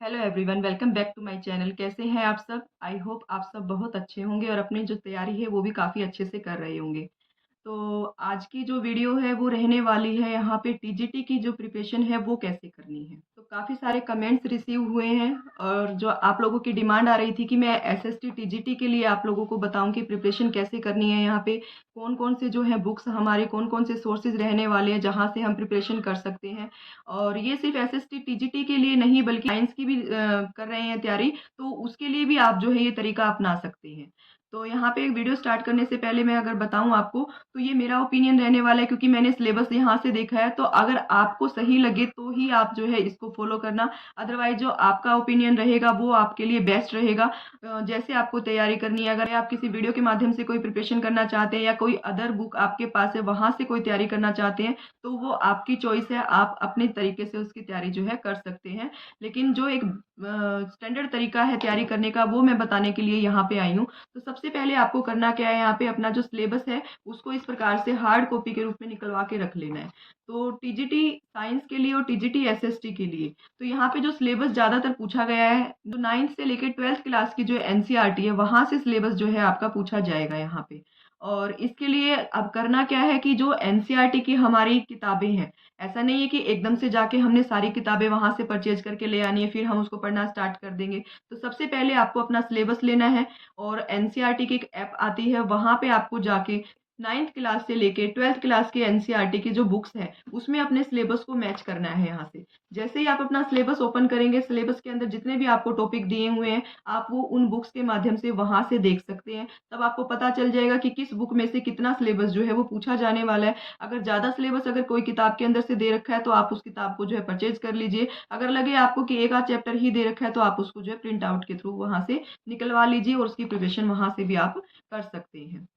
Hello everyone, welcome back to my channel. कैसे हैं आप सब? आई होप आप सब बहुत अच्छे होंगे और अपनी जो तैयारी है वो भी काफ़ी अच्छे से कर रहे होंगे। तो आज की जो वीडियो है वो रहने वाली है यहाँ पे टीजीटी की जो प्रिपरेशन है वो कैसे करनी है। तो काफ़ी सारे कमेंट्स रिसीव हुए हैं और जो आप लोगों की डिमांड आ रही थी कि मैं एसएसटी टीजीटी के लिए आप लोगों को बताऊं कि प्रिपरेशन कैसे करनी है। यहाँ पे कौन कौन से जो है बुक्स हमारे कौन कौन से सोर्सेज रहने वाले हैं जहाँ से हम प्रिपरेशन कर सकते हैं। और ये सिर्फ एसएसटी टीजीटी के लिए नहीं बल्कि साइंस की भी कर रहे हैं तैयारी, तो उसके लिए भी आप जो है ये तरीका अपना सकते हैं। तो यहाँ पे एक वीडियो स्टार्ट करने से पहले मैं अगर बताऊँ आपको, तो ये मेरा ओपिनियन रहने वाला है क्योंकि मैंने सिलेबस यहाँ से देखा है। तो अगर आपको सही लगे तो ही आप जो है इसको फॉलो करना, अदरवाइज जो आपका ओपिनियन रहेगा वो आपके लिए बेस्ट रहेगा। जैसे आपको तैयारी करनी है, अगर आप किसी वीडियो के माध्यम से कोई प्रिपरेशन करना चाहते हैं या कोई अदर बुक आपके पास है वहाँ से कोई तैयारी करना चाहते हैं, तो वो आपकी चॉइस है, आप अपने तरीके से उसकी तैयारी जो है कर सकते हैं। लेकिन जो एक स्टैंडर्ड तरीका है तैयारी करने का वो मैं बताने के लिए यहाँ पे आई हूँ। तो सबसे पहले आपको करना क्या है, यहाँ पे अपना जो सिलेबस है उसको इस प्रकार से हार्ड कॉपी के रूप में निकलवा के रख लेना है। तो टीजीटी साइंस के लिए और टीजीटी एसएसटी के लिए तो यहाँ पे जो सिलेबस ज़्यादातर पूछा गया है, जो 9th से लेकर 12th क्लास की जो एनसीईआरटी है वहाँ से सिलेबस जो है आपका पूछा जाएगा यहाँ पे। और इसके लिए अब करना क्या है कि जो एनसीईआरटी की हमारी किताबें हैं, ऐसा नहीं है कि एकदम से जाके हमने सारी किताबें वहाँ से परचेज करके ले आनी है फिर हम उसको पढ़ना स्टार्ट कर देंगे। तो सबसे पहले आपको अपना सिलेबस लेना है और एनसीईआरटी की एक ऐप आती है वहाँ पे आपको जाके 9th क्लास से लेके 12th क्लास के एनसीईआरटी की जो बुक्स हैं उसमें अपने सिलेबस को मैच करना है यहाँ से। जैसे ही आप अपना सिलेबस ओपन करेंगे, सिलेबस के अंदर जितने भी आपको टॉपिक दिए हुए हैं आप वो उन बुक्स के माध्यम से वहाँ से देख सकते हैं। तब आपको पता चल जाएगा कि किस बुक में से कितना सिलेबस जो है वो पूछा जाने वाला है। अगर ज़्यादा सिलेबस अगर कोई किताब के अंदर से दे रखा है तो आप उस किताब को जो है परचेज कर लीजिए। अगर लगे आपको कि एक आध चैप्टर ही दे रखा है तो आप उसको जो है प्रिंट आउट के थ्रू वहाँ से निकलवा लीजिए और उसकी प्रिपरेशन वहाँ से भी आप कर सकते हैं।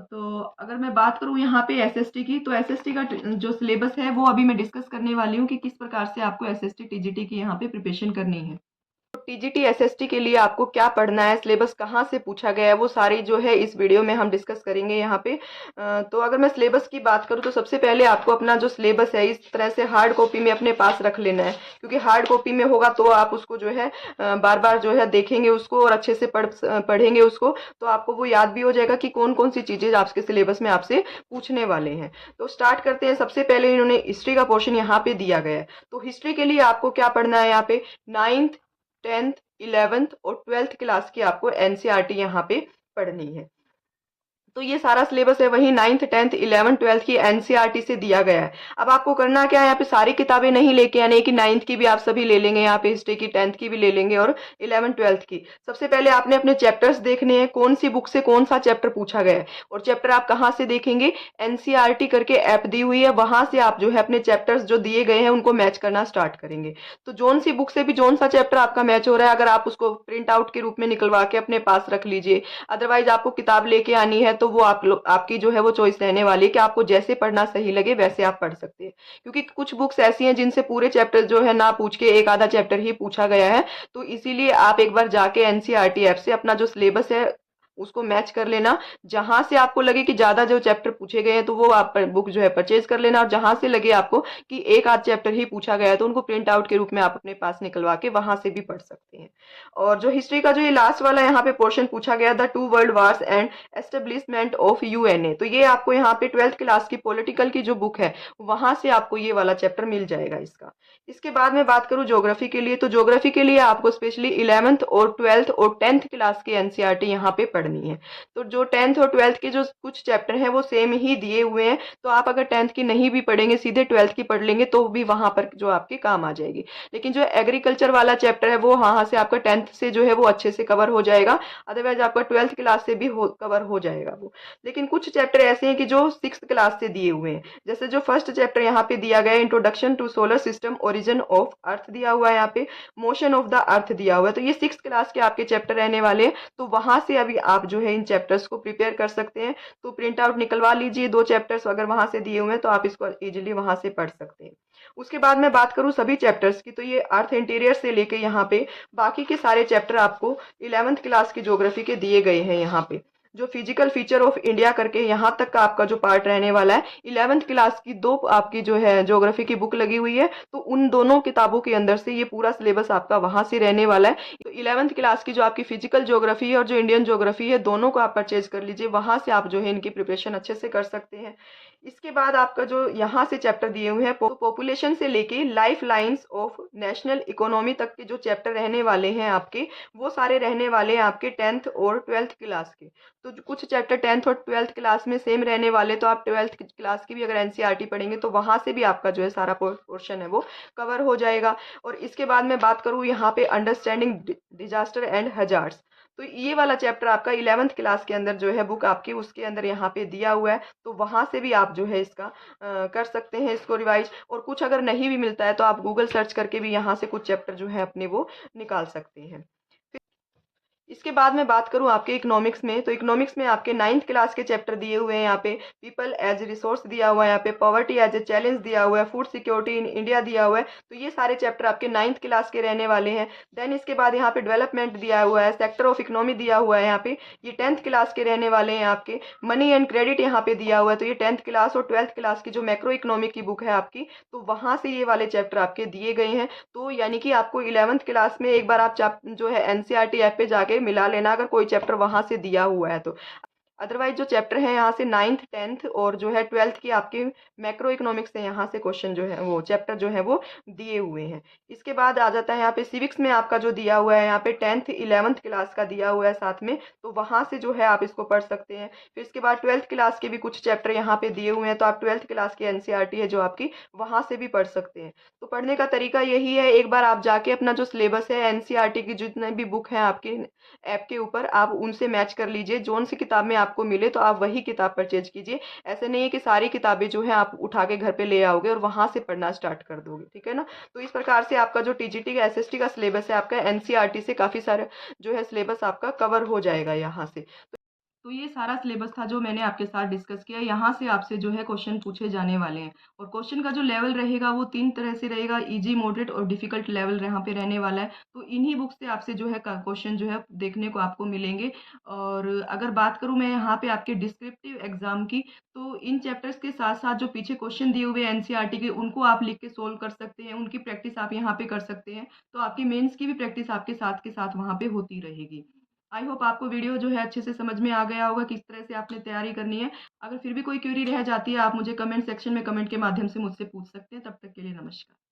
तो अगर मैं बात करूँ यहाँ पे एसएसटी की, तो एसएसटी का जो सिलेबस है वो अभी मैं डिस्कस करने वाली हूँ कि किस प्रकार से आपको एसएसटी टीजीटी की यहाँ पे प्रिपरेशन करनी है। टीजीटी एसएसटी के लिए आपको क्या पढ़ना है, सिलेबस कहाँ से पूछा गया है, वो सारी जो है इस वीडियो में हम डिस्कस करेंगे यहाँ पे। तो अगर मैं सिलेबस की बात करूँ तो सबसे पहले आपको अपना जो सिलेबस है इस तरह से हार्ड कॉपी में अपने पास रख लेना है, क्योंकि हार्ड कॉपी में होगा तो आप उसको जो है बार बार जो है देखेंगे उसको और अच्छे से पढ़ेंगे उसको, तो आपको वो याद भी हो जाएगा कि कौन कौन सी चीजें आपके सिलेबस में आपसे पूछने वाले हैं। तो स्टार्ट करते हैं। सबसे पहले इन्होंने हिस्ट्री का पोर्शन यहाँ पे दिया गया है। तो हिस्ट्री के लिए आपको क्या पढ़ना है, यहाँ पे 9th 10th 11th और 12th क्लास की आपको एनसीईआरटी यहाँ पे पढ़नी है। तो ये सारा सिलेबस है वही 9th 10th 11th 12th की एनसीईआरटी से दिया गया है। अब आपको करना क्या है, यहाँ पे सारी किताबें नहीं लेके आने कि 9th की भी आप सभी ले लेंगे, यहाँ पे हिस्ट्री की 10th की भी ले लेंगे और 11th 12th की। सबसे पहले आपने अपने चैप्टर्स देखने हैं, कौन सी बुक से कौन सा चैप्टर पूछा गया है। और चैप्टर आप कहाँ से देखेंगे, एनसीईआरटी करके ऐप दी हुई है, वहां से आप जो है अपने चैप्टर्स जो दिए गए हैं उनको मैच करना स्टार्ट करेंगे। तो जोन सी बुक से भी जोन सा चैप्टर आपका मैच हो रहा है, अगर आप उसको प्रिंट आउट के रूप में निकलवा के अपने पास रख लीजिए। अदरवाइज आपको किताब लेके आनी है तो वो आपकी जो है वो चॉइस रहने वाली है कि आपको जैसे पढ़ना सही लगे वैसे आप पढ़ सकते हैं। क्योंकि कुछ बुक्स ऐसी हैं जिनसे पूरे चैप्टर जो है ना पूछ के एक आधा चैप्टर ही पूछा गया है। तो इसीलिए आप एक बार जाके एनसीईआरटी ऐप से अपना जो सिलेबस है उसको मैच कर लेना। जहां से आपको लगे कि ज्यादा जो चैप्टर पूछे गए हैं तो वो आप बुक जो है परचेज कर लेना, और जहां से लगे आपको कि एक आध चैप्टर ही पूछा गया है तो उनको प्रिंट आउट के रूप में आप अपने पास निकलवा के वहां से भी पढ़ सकते हैं। और जो हिस्ट्री का जो ये लास्ट वाला यहाँ पे पोर्शन पूछा गया, the 2 world wars and establishment of UNA, तो ये आपको यहाँ पे 12th क्लास की पॉलिटिकल की जो बुक है वहां से आपको ये वाला चैप्टर मिल जाएगा इसका। इसके बाद में बात करूँ ज्योग्राफी के लिए, तो ज्योग्राफी के लिए आपको स्पेशली 11th और 12th और 10th क्लास की एनसीईआरटी यहाँ पे पढ़नी है। तो जो 10th और 12th के जो कुछ चैप्टर हैं वो सेम ही दिए हुए हैं, तो आप अगर 10th की नहीं भी पढ़ेंगे सीधे 12th की पढ़ लेंगे तो भी वहां पर जो आपके काम आ जाएगी। लेकिन जो एग्रीकल्चर वाला चैप्टर है वो वहां से आपका 10th से जो है वो अच्छे से कवर हो जाएगा, अदरवाइज आपका 12th क्लास से भी कवर हो जाएगा वो। लेकिन कुछ चैप्टर ऐसे हैं कि जो 6th क्लास से दिए हुए हैं, जैसे जो फर्स्ट चैप्टर यहाँ पे दिया गया है introduction to solar system origin of earth दिया हुआ है, यहाँ पे मोशन ऑफ द अर्थ दिया हुआ है, तो ये 6th क्लास के आपके चैप्टर रहने वाले हैं। तो वहां से अभी आप जो है इन चैप्टर्स को प्रिपेयर कर सकते हैं। तो प्रिंट आउट निकलवा लीजिए, 2 चैप्टर्स अगर वहां से दिए हुए हैं तो आप इसको इजीली वहां से पढ़ सकते हैं। उसके बाद मैं बात करूं सभी चैप्टर्स की, तो ये अर्थ इंटीरियर से लेके यहाँ पे बाकी के सारे चैप्टर आपको 11th क्लास की ज्योग्राफी के दिए गए हैं यहाँ पे। जो फिजिकल फीचर ऑफ इंडिया करके यहाँ तक का आपका जो पार्ट रहने वाला है, 11th क्लास की दो आपकी जो है ज्योग्राफी की बुक लगी हुई है, तो उन दोनों किताबों के अंदर से ये पूरा सिलेबस आपका वहां से रहने वाला है। तो 11th क्लास की जो आपकी फिजिकल ज्योग्राफी है और जो इंडियन ज्योग्राफी है, दोनों को आप परचेज कर लीजिए, वहां से आप जो है इनकी प्रिपरेशन अच्छे से कर सकते हैं। इसके बाद आपका जो यहाँ से चैप्टर दिए हुए हैं, पॉपुलेशन से लेके life lines of national economy तक के जो चैप्टर रहने वाले हैं आपके, वो सारे रहने वाले हैं आपके 10th और 12th क्लास के। तो कुछ चैप्टर 10th और 12th क्लास में सेम रहने वाले, तो आप 12th क्लास की भी अगर एनसीईआरटी पढ़ेंगे तो वहां से भी आपका जो है सारा पोर्शन है वो कवर हो जाएगा। और इसके बाद मैं बात करूँ यहाँ पे अंडरस्टैंडिंग डिजास्टर एंड हजार्ड्स, तो ये वाला चैप्टर आपका 11th क्लास के अंदर जो है बुक आपकी, उसके अंदर यहाँ पे दिया हुआ है, तो वहां से भी आप जो है इसका कर सकते हैं इसको रिवाइज। और कुछ अगर नहीं भी मिलता है तो आप गूगल सर्च करके भी यहाँ से कुछ चैप्टर जो है अपने वो निकाल सकते हैं। इसके बाद मैं बात करूं आपके इकोनॉमिक्स में, तो इकोनॉमिक्स में आपके 9th क्लास के चैप्टर दिए हुए हैं यहाँ पे। पीपल एज रिसोर्स दिया हुआ है यहाँ पे, पॉवर्टी एज ए चैलेंज दिया हुआ है, फूड सिक्योरिटी इन इंडिया दिया हुआ है। तो ये सारे चैप्टर आपके 9th क्लास के रहने वाले हैं। देन इसके बाद यहाँ पे डेवलपमेंट दिया हुआ है, सेक्टर ऑफ इकोनॉमी दिया हुआ है यहाँ पे, ये 10th क्लास के रहने वाले हैं आपके। मनी एंड क्रेडिट यहाँ पे दिया हुआ है, तो ये 10th क्लास और 12th क्लास की जो मैक्रो इकोनॉमिक की बुक है आपकी, तो वहां से ये वाले चैप्टर आपके दिए गए हैं। तो यानी कि आपको 11th क्लास में एक बार आप जो है एनसीईआरटी ऐप पे जाके मिला लेना, अगर कोई चैप्टर वहां से दिया हुआ है तो। अदरवाइज जो चैप्टर है यहाँ से 9th 10th और जो है 12th की आपके मैक्रो इकोनॉमिक्स से यहाँ से क्वेश्चन जो है वो चैप्टर जो है वो दिए हुए हैं। इसके बाद आ जाता है यहाँ पे सिविक्स में आपका जो दिया हुआ है यहाँ पे 10th 11th क्लास का दिया हुआ है साथ में, तो वहां से जो है आप इसको पढ़ सकते हैं। फिर इसके बाद 12th क्लास के भी कुछ चैप्टर यहाँ पे दिए हुए हैं, तो आप 12th क्लास की एनसीईआरटी है जो आपकी, वहां से भी पढ़ सकते हैं। तो पढ़ने का तरीका यही है, एक बार आप जाके अपना जो सिलेबस है एनसीईआरटी की जितने भी बुक है आपके ऐप के ऊपर, आप उनसे मैच कर लीजिए, जोन सी किताब में आपको मिले तो आप वही किताब परचेज कीजिए। ऐसे नहीं है कि सारी किताबें जो है आप उठा के घर पे ले आओगे और वहां से पढ़ना स्टार्ट कर दोगे, ठीक है ना। तो इस प्रकार से आपका जो टीजीटी का एसएसटी का सिलेबस है आपका एनसीईआरटी से काफी सारा जो है सिलेबस आपका कवर हो जाएगा यहाँ से। तो ये सारा सिलेबस था जो मैंने आपके साथ डिस्कस किया। यहाँ से आपसे जो है क्वेश्चन पूछे जाने वाले हैं, और क्वेश्चन का जो लेवल रहेगा वो 3 तरह से रहेगा, इजी, मॉडरेट और डिफिकल्ट लेवल यहाँ पे रहने वाला है। तो इन्हीं बुक से आपसे जो है क्वेश्चन जो है देखने को आपको मिलेंगे। और अगर बात करूँ मैं यहाँ पे आपके डिस्क्रिप्टिव एग्जाम की, तो इन चैप्टर्स के साथ साथ जो पीछे क्वेश्चन दिए हुए एनसीईआरटी के, उनको आप लिख के सोल्व कर सकते हैं, उनकी प्रैक्टिस आप यहाँ पे कर सकते हैं। तो आपकी मेंस की भी प्रैक्टिस आपके साथ के साथ वहाँ पे होती रहेगी। आई होप आपको वीडियो जो है अच्छे से समझ में आ गया होगा, किस तरह से आपने तैयारी करनी है। अगर फिर भी कोई क्वेरी रह जाती है, आप मुझे कमेंट सेक्शन में कमेंट के माध्यम से मुझसे पूछ सकते हैं। तब तक के लिए नमस्कार।